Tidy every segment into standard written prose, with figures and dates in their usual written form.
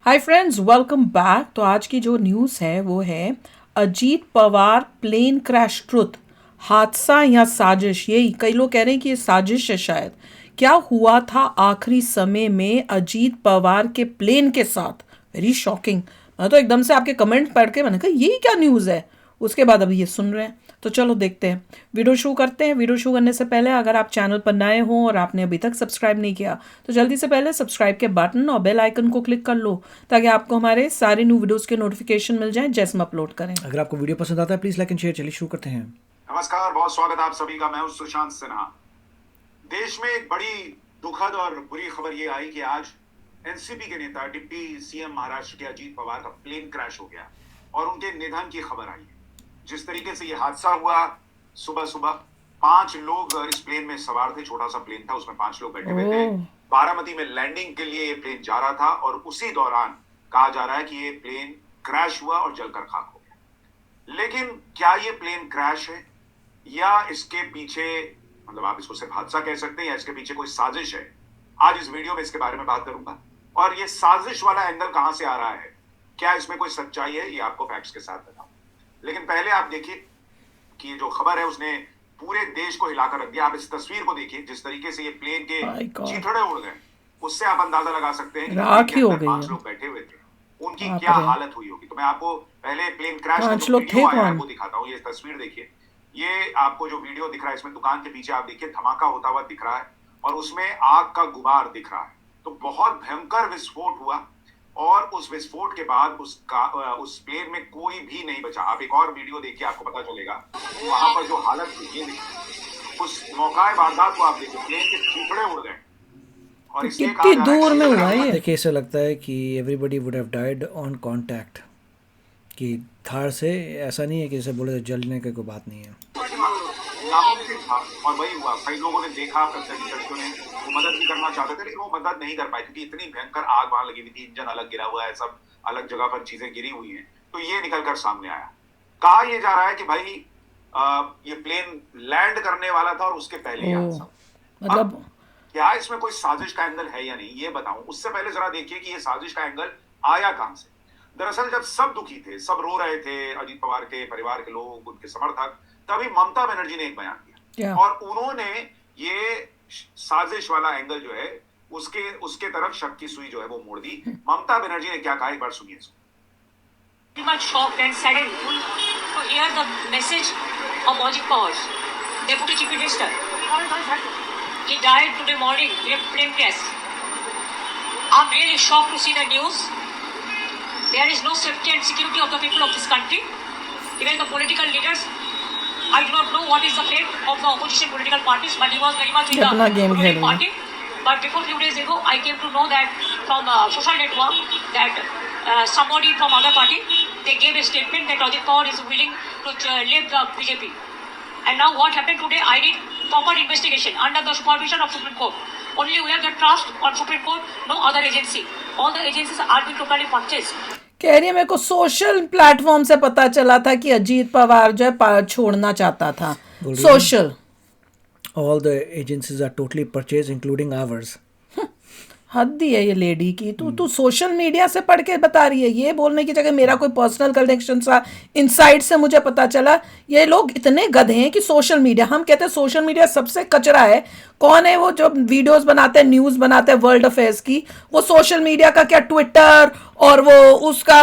Hi friends, welcome back. तो आज की जो न्यूज़ है वो है Ajit Pawar plane crash truth, हादसा या साजिश। यही कई लोग कह रहे हैं कि ये साजिश है शायद। क्या हुआ था आखिरी समय में अजीत पवार के प्लेन के साथ? Very shocking. मैं तो एकदम से आपके कमेंट पढ़ के मैंने कहा यही क्या न्यूज़ है। उसके बाद अभी ये सुन रहे हैं, तो चलो देखते हैं। वीडियो शुरू करते हैं। वीडियो शुरू करने से पहले अगर आप चैनल पर नए हो और आपने अभी तक सब्सक्राइब नहीं किया तो जल्दी से पहले सब्सक्राइब के बटन और बेल आइकन को क्लिक कर लो ताकि आपको हमारे सारे न्यू वीडियोस के नोटिफिकेशन मिल जाएं जैसे हम अपलोड करें। अगर आपको वीडियो पसंद आता है प्लीज लाइक एंड शेयर। चलिए शुरू करते हैं। नमस्कार, बहुत स्वागत है आप सभी का। मैं हूं सुशांत सिन्हा। देश में एक बड़ी दुखद और बुरी खबर ये आई कि आज एनसीपी के नेता डिप्टी सीएम महाराष्ट्र के अजीत पवार का प्लेन क्रैश हो गया और उनके निधन की खबर आई है। जिस तरीके से ये हादसा हुआ, सुबह सुबह 5 लोग इस प्लेन में सवार थे। छोटा सा प्लेन था, उसमें 5 लोग बैठे हुए थे। बारामती में लैंडिंग के लिए ये प्लेन जा रहा था और उसी दौरान कहा जा रहा है कि ये प्लेन क्रैश हुआ और जलकर खाक हो गया। लेकिन क्या ये प्लेन क्रैश है या इसके पीछे, मतलब आप इसको सिर्फ हादसा कह सकते हैं या इसके पीछे कोई साजिश है? आज इस वीडियो में इसके बारे में बात करूंगा। और ये साजिश वाला एंगल कहां से आ रहा है, क्या इसमें कोई सच्चाई है, ये आपको फैक्ट्स के साथ बताऊं। लेकिन पहले आप देखिए कि जो खबर है उसने पूरे देश को हिलाकर रख दिया। आप इस तस्वीर को देखिए, जिस तरीके से ये प्लेन के चीथड़े उड़ गए, उससे आप अंदाजा लगा सकते हैं कि राख ही हो गई 5 है। लोग बैठे हुए थे, उनकी क्या हालत हुई होगी। तो मैं आपको पहले प्लेन क्रैश का 5 जो लोग थे वीडियो आया है कौन? वो दिखाता हूँ। ये तस्वीर देखिए, ये आपको जो वीडियो दिख रहा है इसमें दुकान के पीछे आप देखिए धमाका होता हुआ दिख रहा है और उसमें आग का गुबार दिख रहा है। तो बहुत भयंकर विस्फोट हुआ और उस विस्फोट के बाद उस प्लेन में कोई भी नहीं बचा। आप एक और वीडियो देखिए, आपको पता चलेगा वहां पर जो हालत थी। ये उस मौका वारदात को आप देखिए, प्लेन के टुकड़े उड़ गए और तो इसलिए कितनी कहा जा रहा दूर में है हुआ ये? देखिए ऐसा लगता है कि everybody would have died on contact, कि धार से। ऐसा नहीं है कि जैसे बोले जलने की कोई बात नहीं है। नामुमकिन था और वही हुआ। कई लोगों ने देखा, प्रत्यक्षदर्शियों ने, वो मदद भी करना चाहते थे लेकिन वो मदद नहीं कर पाए क्योंकि इतनी भयंकर आग वहां लगी हुई थी। इंजन अलग गिरा हुआ है, सब अलग जगह पर चीजें गिरी हुई हैं। तो ये निकलकर सामने आया। कहा यह जा रहा है कि भाई ये प्लेन लैंड करने वाला था और उसके पहले ही हादसा। मतलब क्या इसमें कोई साजिश का एंगल है या नहीं, ये बताऊं। उससे पहले जरा देखिए कि ये साजिश का एंगल आया कहां से। दरअसल जब सब दुखी थे, सब रो रहे थे, अजीत पवार के परिवार के लोग, उनके समर्थक, तभी ममता बनर्जी ने एक बयान दिया और उन्होंने ये साजिश वाला एंगल जो है उसके तरफ शक की सुई जो है वो मोड़ दी। ममता बनर्जी ने क्या कहा, एक बार सुनिए इसको। Much shocked and saddened to hear the message of Ajit Pawar, Deputy Chief Minister. He died today morning in a plane crash. I'm really shocked to see the news. There is no safety and security of the people of this country. Even the political leaders, I do not know what is the fate of the opposition political parties, but he was very much in the ruling party. But before few days ago, I came to know that from social network that somebody from other party, they gave a statement that Ajit Pawar is willing to leave the BJP. And now what happened today, I need proper investigation under the supervision of Supreme Court. Only we have the trust on Supreme Court, no other agency. All the agencies are being totally purchased. कह रही है मेरे को social platform से पता चला था कि अजीत पवार जो है छोड़ना चाहता था। Social all the agencies are totally purchase including ours. हद ही है ये लेडी की। तू सोशल मीडिया से पढ़ के बता रही है, ये बोलने की जगह मेरा कोई पर्सनल कनेक्शन सा इनसाइड से मुझे पता चला। ये लोग इतने गधे हैं कि सोशल मीडिया, हम कहते हैं सोशल मीडिया सबसे कचरा है। कौन है वो जो वीडियोस बनाते हैं, न्यूज़ बनाते हैं वर्ल्ड अफेयर्स की? वो सोशल मीडिया का क्या ट्विटर और वो उसका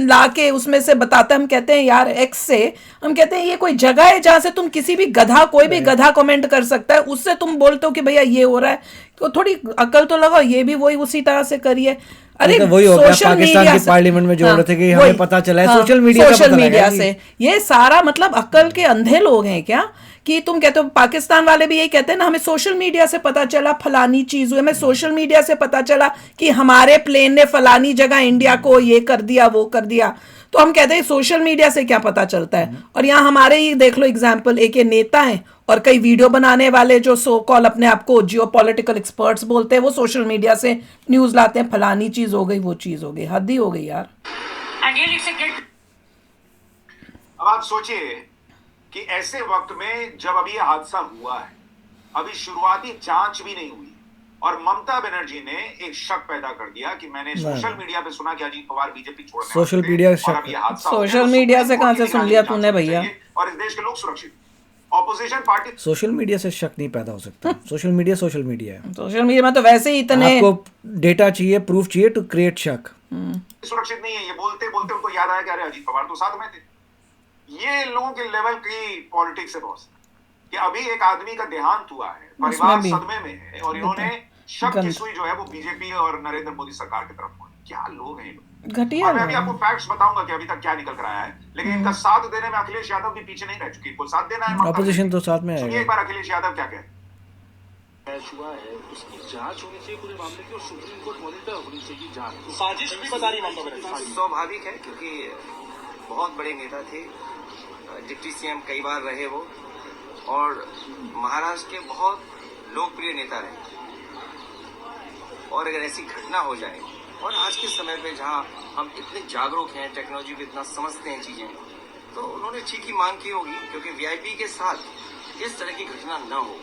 ला के उसमें से बताते हैं। हम कहते हैं यार एक्स से, हम कहते हैं ये कोई जगह है जहाँ से तुम किसी भी गधा, कोई भी गधा कमेंट कर सकता है, उससे तुम बोलते हो कि भैया ये हो रहा है। तो थोड़ी अकल तो लगाओ। ये भी वही उसी तरह से करिए। अरे तो वही हो गया सोशल पाकिस्तान मीडिया की पार्लियामेंट में जो हो रहे थे कि हमें पता चला है सोशल मीडिया से। ये सारा मतलब अक्ल के अंधे लोग हैं क्या कि तुम कहते हो? पाकिस्तान वाले भी यही कहते हैं ना, हमें सोशल मीडिया से पता चला फलानी चीज हुई, हमें सोशल मीडिया से पता चला कि हमारे प्लेन ने फलानी जगह इंडिया को ये कर दिया वो कर दिया। तो हम कहते हैं सोशल मीडिया से क्या पता चलता है। और यहाँ हमारे ही देख लो एग्जाम्पल, एक ये नेता है और कई वीडियो बनाने वाले जो सो कॉल अपने आप को जियो पॉलिटिकल एक्सपर्ट्स बोलते हैं, वो सोशल मीडिया से न्यूज लाते हैं, फलानी चीज हो गई वो चीज हो गई। हद ही हो गई यार। अब आप सोचिए कि ऐसे वक्त में जब अभी यह हादसा हुआ है, अभी शुरुआती जांच भी नहीं हुई, और ममता बनर्जी ने एक शक पैदा कर दिया कि मैंने सोशल मीडिया पे सुना कि अजीत पवार बीजेपी छोड़ने सोशल वाले थे मीडिया और शक अब ये हादसा हो गया, सोशल तो मीडिया सुप्रीम से कहाँ कोर्ट से की सुन निगरानी लिया में तूने जांच होनी भैया? चाहिए और इस देश के लोग सुरक्षित। ऑपोजिशन पार्टी सोशल मीडिया से शक नहीं पैदा हो सकता। सोशल मीडिया है। सोशल मीडिया में तो वैसे ही इतने आपको डेटा चाहिए, प्रूफ चाहिए टू क्रिएट शक। सुरक्षित नहीं है। ये बोलते बोलते उनको याद आया कि अरे अजीत पवार तो साथ में थे। ये लोगों के लेवल की पॉलिटिक्स है बॉस, कि अभी एक आदमी का देहांत हुआ है, परिवार भी सदमे में है और इन्होंने शक की सुई जो है वो बीजेपी और नरेंद्र मोदी सरकार की तरफ मोड़ी। क्या लोग हैं ये लोग। घटिया और मैं अभी लोग आपको फैक्ट्स बताऊंगा कि अभी तक क्या निकल कर आया है, लेकिन इनका साथ देने में अखिलेश यादव भी पीछे नहीं रह चुकी। इनको साथ देना है ममता ऑपोजिशन बनर्जी। तो साथ में सुनिए आएगा। एक बार अखिलेश यादव क्या कहते हैं। हुआ है उसकी जांच होनी चाहिए पूरे मामले की और सुप्रीम कोर्ट मॉनिटर होनी चाहिए जांच। साजिश भी बता रही ममता बनर्जी। स्वाभाविक है क्योंकि बहुत बड़े नेता थे, डिप्टी सीएम कई बार रहे वो, और महाराष्ट्र के बहुत लोकप्रिय नेता रहे। और अगर ऐसी घटना हो जाए और आज के समय पे जहां हम इतने जागरूक हैं, टेक्नोलॉजी को इतना समझते हैं चीजें, तो उन्होंने ठीक ही मांग की होगी क्योंकि वीआईपी के साथ इस तरह की घटना न हो।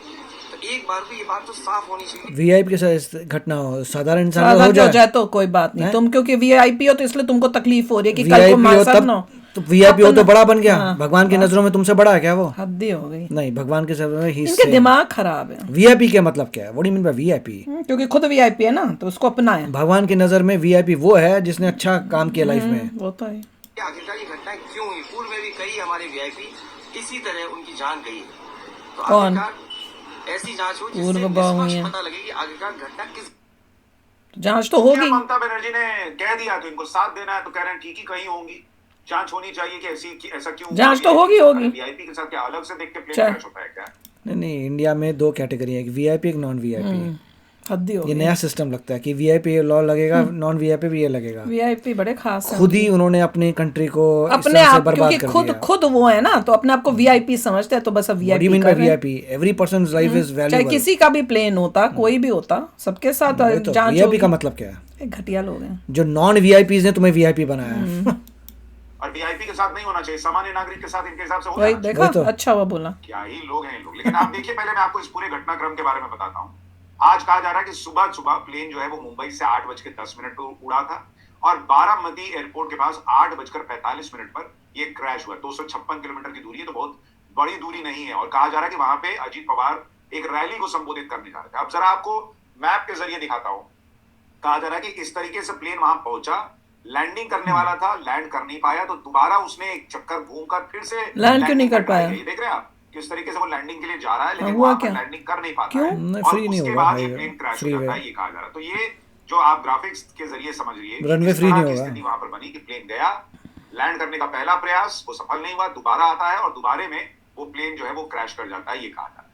तो एक बार भी ये बात तो साफ होनी चाहिए। वीआईपी के साथ घटना हो, साधारण इंसान साधारण हो हो जाए तो कोई बात नहीं। तुम क्योंकि वीआईपी हो तो इसलिए तुमको तकलीफ हो रही है कि कल को वीआईपी हो मासा तब ना तो वीआईपी हो तो बड़ा बन गया। हाँ, भगवान की नजरों में तुमसे बड़ा है क्या वो? हद्दी हो गई। नहीं, भगवान के नजरों में ही इनके दिमाग खराब है। वीआईपी क्या मतलब क्या है? What do you mean by VIP? क्योंकि खुद वीआईपी है ना तो उसको अपना है। भगवान की नजर में वीआईपी वो है जिसने अच्छा काम किया लाइफ में। वो तो है। आखिरकार ये घटना क्यों हुई? पूर्व में भी कई हमारे वीआईपी इसी तरह उनकी जान गई। तो कौन? आखिरकार ऐसी जांच हो जिससे पूर्व बाबू निष्पक्ष हैं। पता लगे कि आखिरकार घटना किस। जांच तो होगी। ममता बनर्जी ने कह दिया तो इनको साथ देना है, तो कह रहे हैं ठीक ही कहीं होंगी। जांच होनी चाहिए कि ऐसा क्यों। जांच तो होगी। वीआईपी के साथ क्या अलग से देख के प्लेन क्रैश होता है क्या? नहीं, इंडिया में दो कैटेगरी है, एक वीआईपी एक नॉन वीआईपी। हद्दी हो ये गई। नया सिस्टम लगता है कि वीआईपी लॉ लगेगा, नॉन वीआईपी भी ये लगेगा। वीआईपी बड़े खास हैं। खुद ही उन्होंने अपनी कंट्री को इस अपने तरह से आप बर्बाद क्योंकि कर खुद दिया। खुद वो है ना तो अपने आप को वीआईपी समझते हैं तो बस अब What do you VIP mean कर by रहे हैं। VIP? Every person's life is चाहे valuable. किसी का भी प्लेन होता, कोई भी होता, सबके साथ वही तो, जांच VIP होगी। का मतलब क्या है? ये घटिया लोग हैं। जो नॉन वीआईपीज ने तुम्हें वीआईपी बनाया है। और वीआईपी के साथ नहीं होना चाहिए, सामान्य नागरिक के साथ इनके हिसाब से हो वही जाना देखा, वही तो। अच्छा हुआ बोला। चाहिए। क्या ही लोग हैं ये लोग। लेकिन आप देखिए, पहले मैं आपको इस पूरे घटनाक्रम के बारे में बताता हूँ। आज कहा जा रहा है कि सुबह सुबह प्लेन जो है वो मुंबई से 8:10 पर उड़ा था और बारामती एयरपोर्ट के पास 8:45 पर ये क्रैश हुआ। 256 किलोमीटर की दूरी है, तो बहुत बड़ी दूरी नहीं है। और कहा जा रहा है कि वहां पे अजीत पवार एक रैली को संबोधित करने जा रहे थे। अब जरा आपको मैप के जरिए दिखाता हूँ। कहा जा रहा है कि इस तरीके से प्लेन वहां पहुंचा, लैंडिंग करने वाला था, लैंड कर नहीं पाया, तो दोबारा उसने एक चक्कर घूमकर फिर से लैंड क्यों नहीं कर पाया? ये देख रहे हैं आप किस तरीके से वो लैंडिंग के लिए जा रहा है, लेकिन हुआ वहां पर क्या? लैंडिंग कर नहीं पाता क्यों? है। नहीं, और फ्री नहीं उसके होगा बाद भाई, ये प्लेन क्रैश फ्री हो जाता वे। है, ये कहा जा रहा है। तो ये जो आप ग्राफिक्स के जरिए समझ रही है, रनवे इस फ्री तरह नहीं की होगा। स्थिति वहां पर बनी कि प्लेन गया, लैंड करने का पहला प्रयास वो सफल नहीं हुआ, दोबारा आता है और दोबारे में वो प्लेन जो है वो क्रैश कर जाता है, ये कहा जा रहा है।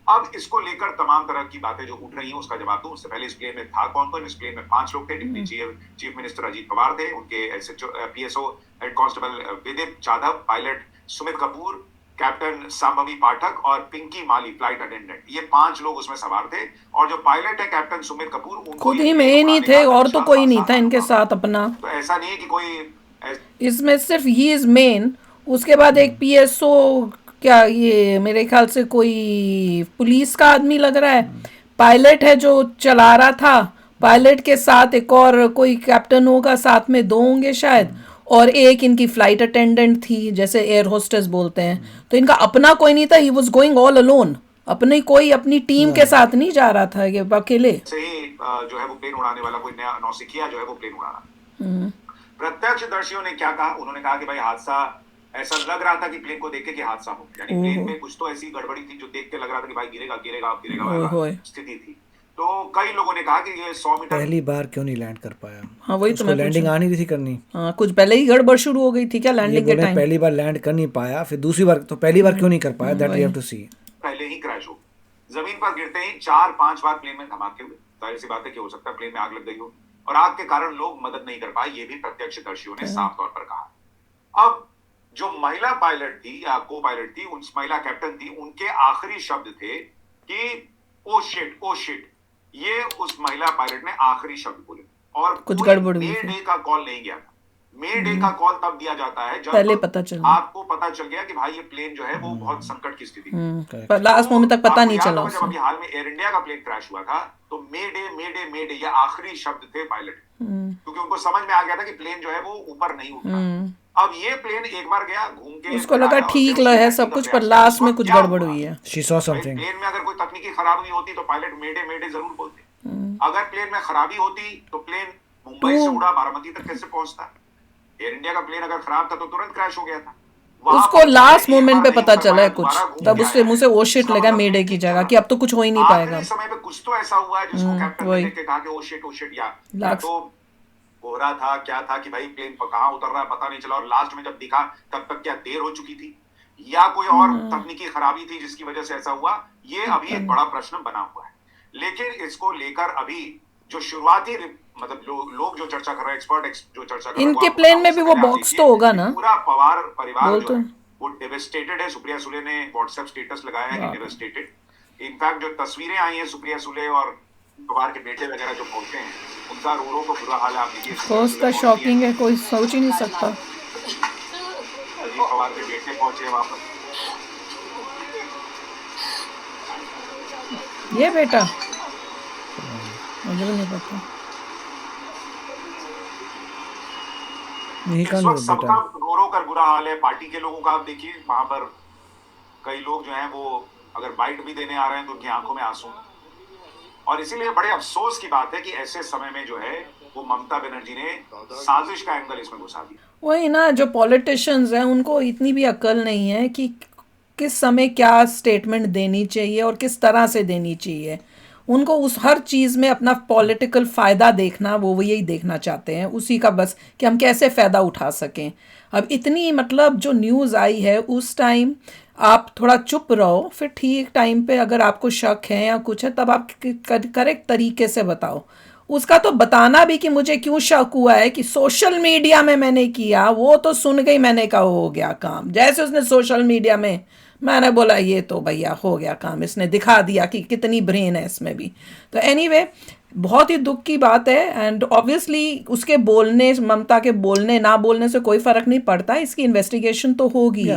अब इसको लेकर तमाम तरह की बातें जो उठ रही हैं उसका जवाब दूं। उससे पहले इस प्लेन में था कौन? इस प्लेन में 5 लोग थे। Deputy chief minister Ajit Pawar थे, उनके एसएचओ पीएसओ हेड कांस्टेबल विदित जाधव, पायलट सुमित कपूर, कैप्टन सांभवी पाठक और पिंकी माली फ्लाइट अटेंडेंट। ये 5 लोग उसमें सवार थे। और जो पायलट है कैप्टन सुमित कपूर, उनको खुद ये ही में प्लेन ही नहीं उड़ाने थे का और तो अच्छा कोई नहीं खासा था इनके अनुभव। साथ अपना। तो ऐसा नहीं है कि कोई इसमें सिर्फ ही इज मेन। उसके बाद एक पीएसओ, क्या ये मेरे ख्याल से कोई पुलिस का आदमी लग रहा है, पायलट है जो चला रहा था, पायलट के साथ एक और कोई कैप्टन होगा, साथ में 2 होंगे शायद, और एक इनकी फ्लाइट अटेंडेंट थी, जैसे एयर होस्टेस बोलते हैं। तो इनका अपना कोई नहीं था, he was going all alone. अपनी कोई अपनी टीम के साथ नहीं जा रहा था ये अकेले। से ही जो है वो प्लेन उड़ाने वाला कोई नया नौसिखिया जो है वो प्लेन उड़ा रहा। प्रत्यक्षदर्शियों ने क्या कहा? उन्होंने कहा कि भाई हादसा ऐसा लग रहा था कि प्लेन को देख के कि हादसा हो, यानी प्लेन में कुछ तो ऐसी गड़बड़ी थी जो देख के लग रहा था कि भाई गिरेगा गिरेगा गिरेगा वाला स्थिति थी। तो कई लोगों ने कहा कि ये 100 मीटर पहली बार क्यों नहीं लैंड कर पाया? हाँ वही तो उसको मैं लैंडिंग आ नहीं रही थी करनी। हाँ कुछ पहले ही गड़बड़ शुरू हो गई थी क्या ये लैंडिंग के बोले टाइम? पहली बार लैंड कर नहीं पाया, फिर दूसरी बार तो पहली बार क्यों नहीं कर पाया? दैट वी हैव टू सी। पहले ही क्रैश हो। जमीन पर गिरते ही 4-5 बार प्लेन में धमाके हुए। जाहिर सी बात है कि हो सकता है प्लेन में आग लग गई हो और आग के कारण लोग मदद नहीं कर पाए, ये भी प्रत्यक्षदर्शियों ने साफ तौर पर कहा। अब जो महिला पायलट थी या को पायलट थी, उस महिला कैप्टन थी, उनके आखिरी शब्द थे कि ओ शिट। ये उस महिला पायलट ने आखिरी शब्द बोले और कुछ कोई गड़बड़ हुई डे थी। का कॉल नहीं गया था। मे डे का कॉल तब दिया जाता है जब पहले पता चला। आपको पता चल गया कि भाई ये प्लेन जो है वो बहुत संकट की स्थिति में है। पर लास्ट मोमेंट तक पता आपको नहीं याद चला होगा जब उसको। अभी हाल में एयर इंडिया का प्लेन क्रैश हुआ था तो मे डे ये आखिरी शब्द थे पायलट, क्योंकि उनको समझ में आ गया था कि प्लेन जो है वो ऊपर नहीं उठा। अब ये प्लेन एक बार गया घूम के, उसको लगा आया और ठीक फिर है उसी सब का कुछ, प्रयास पर किया। लास्ट उस में वक्त कुछ क्या गड़बड़ हुआ? हुई है। शी सॉ भाई समथिंग। प्लेन में अगर कोई तकनीकी खराबी होती तो पायलट मे डे जरूर बोलते। अगर प्लेन में खराबी होती तो प्लेन मुंबई से उड़ा बारामती तक कैसे पहुंचता? एयर इंडिया का प्लेन अगर खराब था तो तुरंत क्रैश हो गया था। वहां उसको पर लास्ट एक मोमेंट बार पे नहीं पता उतर चला पाया, है कुछ, दोबारा घूम तब के उसके आया मुंह से है। ओ शिट इसका लगा मतलब मेडे ये की ठीक जगह था। कि अब तो कुछ हो ही नहीं पाएगा। आखिरी समय पे कुछ तो ऐसा हुआ है जिसको कैप्टन ने वही। देख के कहा कि ओ शिट या लास्ट- तो कोहरा था, क्या था कि भाई प्लेन कहाँ उतर रहा है पता नहीं चला, और लास्ट में जब दिखा तब तक क्या देर हो चुकी थी या कोई और तकनीकी खराबी थी जिसकी वजह से ऐसा हुआ, ये अभी एक बड़ा प्रश्न बना हुआ है। लेकिन इसको लेकर अभी जो शुरुआती मतलब लोग जो चर्चा कर रहे हैं, एक्सपर्ट जो चर्चा कर रहे हैं, इनके वो आपको प्लेन में भी वो समझ में बॉक्स आती तो है होगा कि ना? पूरा पवार परिवार बोल जो तो। है वो डेवेस्टेटेड है। सुप्रिया सुले ने व्हाट्सएप स्टेटस लगाया है कि डेवेस्टेटेड। इनफैक्ट जो तस्वीरें आई हैं सुप्रिया सुले और पवार के बेटे वगैरह जो पहुंचे हैं उनका रो को बुरा हाल है। आप देखिए कोर्स का शॉकिंग है, कोई सोच ही नहीं सकता। अजीत पवार के बेटे पहुंचे वापस। ये बेटा मुझे भी नहीं पता। ही इस कान वक्त बेटा। सबका रो कर बुरा हाल है। पार्टी के लोगों का आप देखिए, वहां पर कई लोग जो हैं वो अगर बाइट भी देने आ रहे हैं तो उनकी आंखों में आंसू। और इसीलिए बड़े अफसोस की बात है कि ऐसे समय में जो है वो ममता बनर्जी ने साजिश का एंगल इसमें घुसा दिया। वही ना, जो पॉलिटिशियंस हैं उनको इतनी भी अक्ल नहीं है कि किस समय क्या स्टेटमेंट देनी चाहिए और किस तरह से देनी चाहिए। उनको उस हर चीज़ में अपना पॉलिटिकल फ़ायदा देखना, वो यही देखना चाहते हैं, उसी का बस कि हम कैसे फ़ायदा उठा सकें। अब इतनी मतलब जो न्यूज़ आई है उस टाइम आप थोड़ा चुप रहो, फिर ठीक टाइम पे अगर आपको शक है या कुछ है तब आप करेक्ट तरीके से बताओ। उसका तो बताना भी कि मुझे क्यों शक हुआ है कि सोशल मीडिया में मैंने किया, वो तो सुन गई, मैंने कहा हो गया काम। जैसे उसने सोशल मीडिया में, मैंने बोला ये तो भैया हो गया काम, इसने दिखा दिया कि कितनी ब्रेन है इसमें भी। तो एनीवे बहुत ही दुख की बात है। एंड ऑब्वियसली उसके बोलने, ममता के बोलने ना बोलने से कोई फ़र्क नहीं पड़ता, इसकी इन्वेस्टिगेशन तो होगी।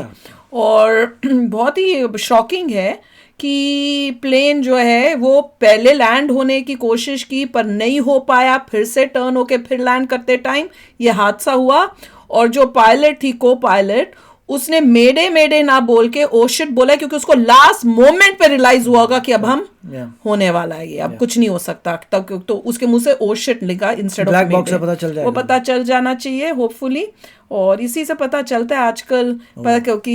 और बहुत ही शॉकिंग है कि प्लेन जो है वो पहले लैंड होने की कोशिश की पर नहीं हो पाया, फिर से टर्न होके फिर लैंड करते टाइम ये हादसा हुआ। और जो पायलट थी, को पायलट, उसने मेडे ना बोल के ओ शिट बोला, क्योंकि उसको लास्ट मोमेंट पे रियलाइज हुआ होगा कि अब हम होने वाला है, ये अब कुछ नहीं हो सकता। तब तो उसके मुंह से ओ शिट लिखा इंस्टेड ऑफ ब्लैक बॉक्स से पता चल जाएगा, वो पता चल जाना चाहिए होपफुली। और इसी से पता चलता है आजकल क्योंकि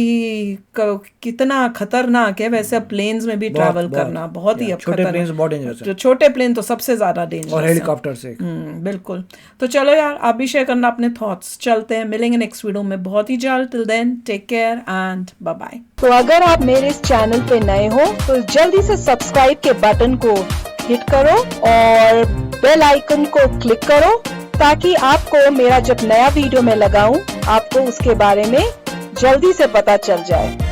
कितना खतरनाक है वैसे प्लेन्स में भी ट्रैवल करना, बहुत ही अब छोटे प्लेन्स बहुत डेंजरस है। छोटे प्लेन तो सबसे ज्यादा डेंजरस और है। हेलीकॉप्टर से। बिल्कुल। तो चलो यार, आप भी शेयर करना अपने थॉट्स। चलते हैं, मिलेंगे नेक्स्ट वीडियो में बहुत ही जल्द। Till then take care and bye bye. तो अगर आप मेरे इस चैनल पे नए हो तो जल्दी से सब्सक्राइब के बटन को हिट करो और बेल आइकन को क्लिक करो, ताकि आपको मेरा जब नया वीडियो मैं लगाऊं आपको उसके बारे में जल्दी से पता चल जाए।